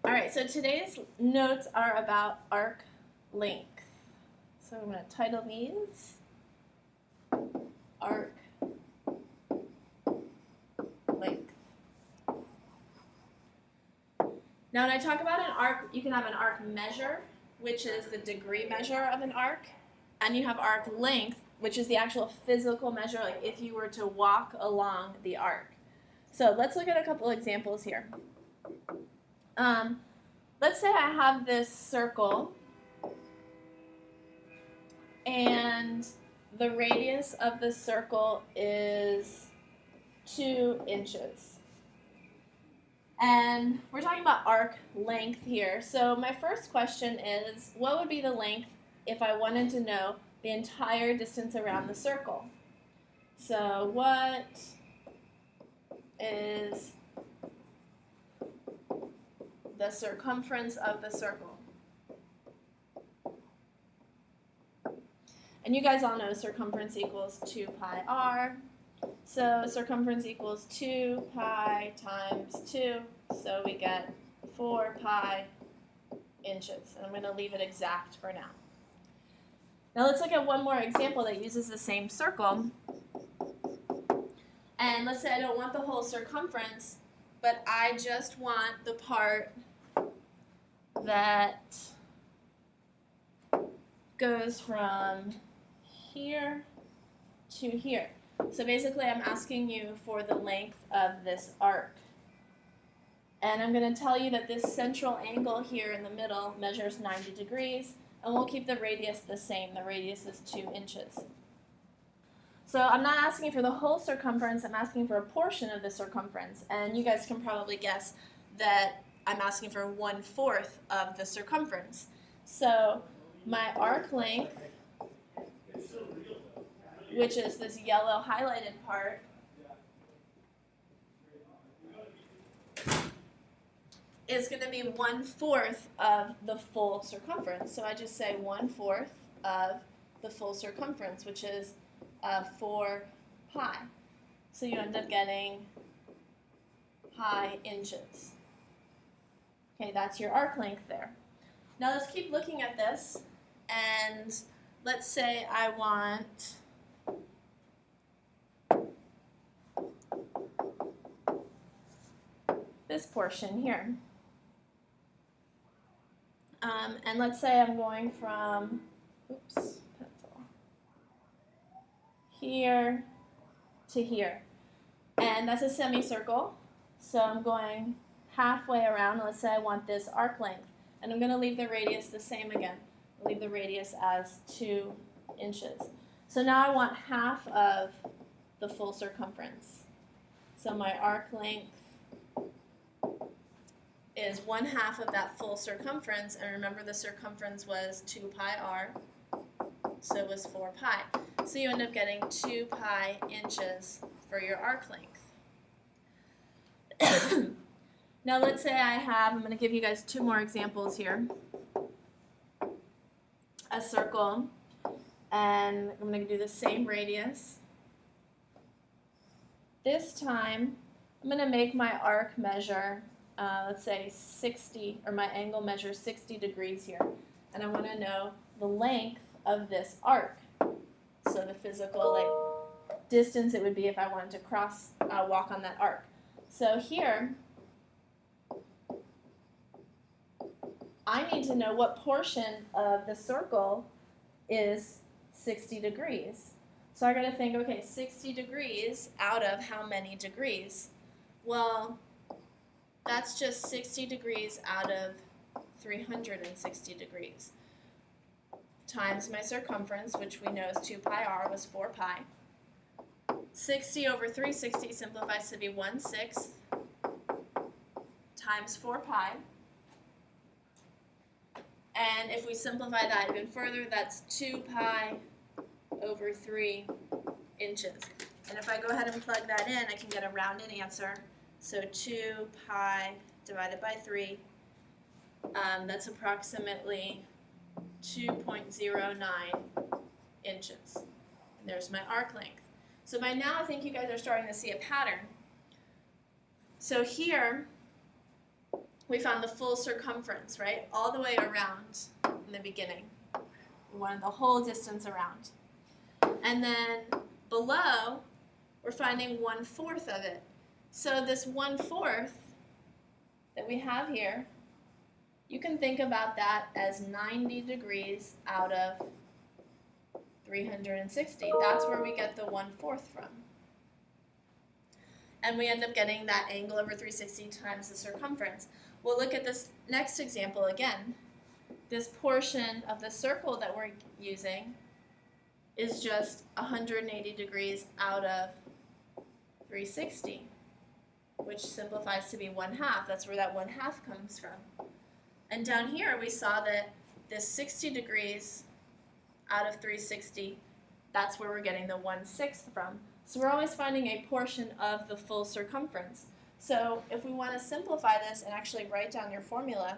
All right, so today's notes are about arc length. So I'm going to title these arc length. Now, when I talk about an arc, you can have an arc measure, which is the degree measure of an arc, and you have arc length, which is the actual physical measure, like if you were to walk along the arc. So let's look at a couple examples here. Let's say I have this circle, and the radius of the circle is 2 inches. And we're talking about arc length here. So my first question is, what would be the length if I wanted to know the entire distance around the circle? So what is the circumference of the circle? And you guys all know circumference equals 2 pi r. So circumference equals 2 pi times 2. So we get 4 pi inches. And I'm going to leave it exact for now. Now let's look at one more example that uses the same circle. And let's say I don't want the whole circumference, but I just want the part that goes from here to here. So basically I'm asking you for the length of this arc. And I'm going to tell you that this central angle here in the middle measures 90 degrees, and we'll keep the radius the same. The radius is 2 inches. So I'm not asking for the whole circumference, I'm asking for a portion of the circumference. And you guys can probably guess that I'm asking for 1/4 of the circumference. So my arc length, which is this yellow highlighted part, is going to be 1/4 of the full circumference. So I just say 1/4 of the full circumference, which is 4 pi. So you end up getting pi inches. Okay, that's your arc length there. Now let's keep looking at this, and let's say I want this portion here. And let's say I'm going from, pencil, here to here. And that's a semicircle, so I'm going halfway around. Let's say I want this arc length. And I'm going to leave the radius the same again. I'll leave the radius as 2 inches. So now I want half of the full circumference. So my arc length is 1/2 of that full circumference, and remember the circumference was 2 pi r, so it was 4 pi. So you end up getting 2 pi inches for your arc length. Now let's say I'm going to give you guys 2 more examples here. A circle, and I'm going to do the same radius. This time, I'm going to make my arc measure, let's say 60, or my angle measure 60 degrees here. And I want to know the length of this arc. So the physical distance it would be if I wanted to walk on that arc. So here, I need to know what portion of the circle is 60 degrees. So I got to think, okay, 60 degrees out of how many degrees? Well, that's just 60 degrees out of 360 degrees times my circumference, which we know is 2 pi r, was 4 pi. 60 over 360 simplifies to be 1/6 times 4 pi. And if we simplify that even further, that's 2 pi over 3 inches. And if I go ahead and plug that in, I can get a rounded answer. So 2 pi divided by 3, that's approximately 2.09 inches. And there's my arc length. So by now I think you guys are starting to see a pattern. So here, we found the full circumference, right? All the way around in the beginning. We wanted the whole distance around. And then below, we're finding 1/4 of it. So this 1/4 that we have here, you can think about that as 90 degrees out of 360. That's where we get the 1/4 from. And we end up getting that angle over 360 times the circumference. We'll look at this next example again. This portion of the circle that we're using is just 180 degrees out of 360, which simplifies to be 1/2. That's where that 1/2 comes from. And down here we saw that this 60 degrees out of 360, that's where we're getting the 1/6 from. So we're always finding a portion of the full circumference. So if we want to simplify this and actually write down your formula,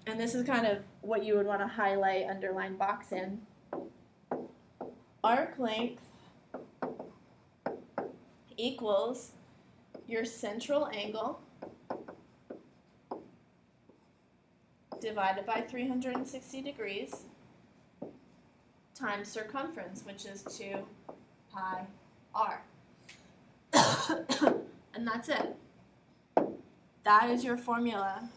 and this is kind of what you would want to highlight, underline, box in, arc length equals your central angle divided by 360 degrees times circumference, which is 2 pi r. And that's it. That is your formula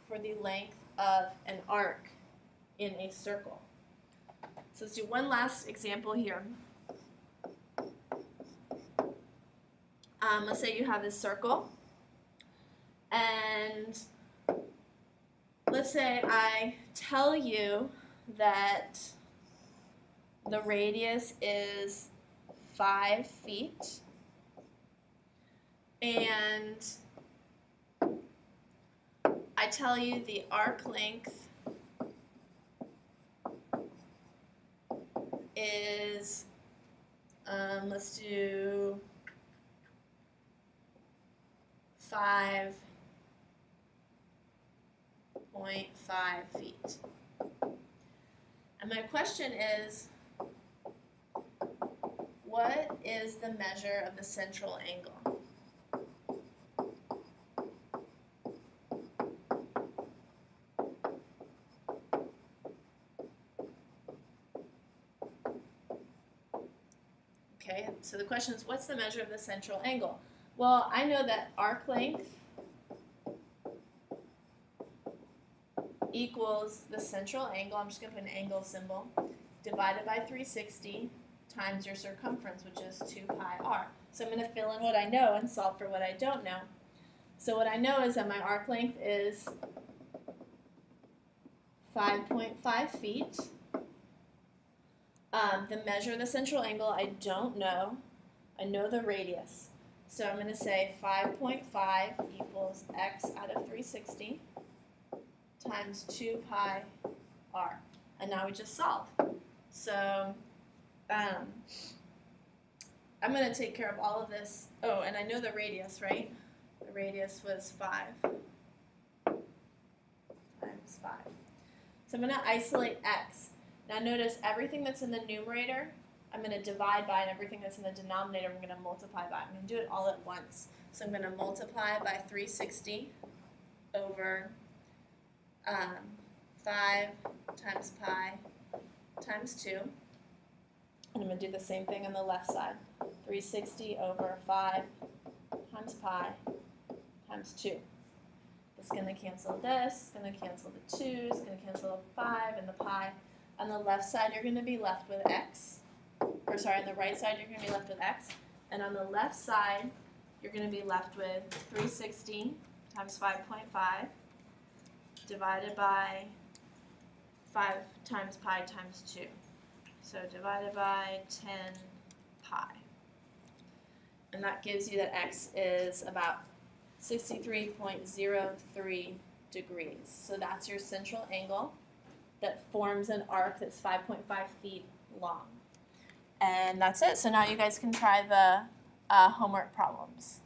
for the length of an arc in a circle. So let's do one last example here. Let's say you have this circle, and let's say I tell you that the radius is 5 feet, and I tell you the arc length is, let's do 5.5 feet. And my question is, what is the measure of the central angle? Okay, so the question is, what's the measure of the central angle? Well, I know that arc length equals the central angle, I'm just going to put an angle symbol, divided by 360 times your circumference, which is 2 pi r. So I'm going to fill in what I know and solve for what I don't know. So what I know is that my arc length is 5.5 feet. The measure of the central angle I don't know. I know the radius. So I'm going to say 5.5 equals x out of 360 times 2 pi r. And now we just solve. So I'm going to take care of all of this. Oh, and I know the radius, right? The radius was 5 times 5. So I'm going to isolate x. Now notice everything that's in the numerator, I'm going to divide by, and everything that's in the denominator, I'm going to multiply by. I'm going to do it all at once. So I'm going to multiply by 360 over 5 times pi times 2. And I'm going to do the same thing on the left side. 360 over 5 times pi times 2. It's going to cancel this, going to cancel the 2's, going to cancel the 5 and the pi. On the left side, you're going to be left with x. Or sorry, on the right side, you're going to be left with x. And on the left side, you're going to be left with 360 times 5.5 divided by 5 times pi times 2. So divided by 10 pi. And that gives you that x is about 63.03 degrees. So that's your central angle that forms an arc that's 5.5 feet long. And that's it. So now you guys can try the homework problems.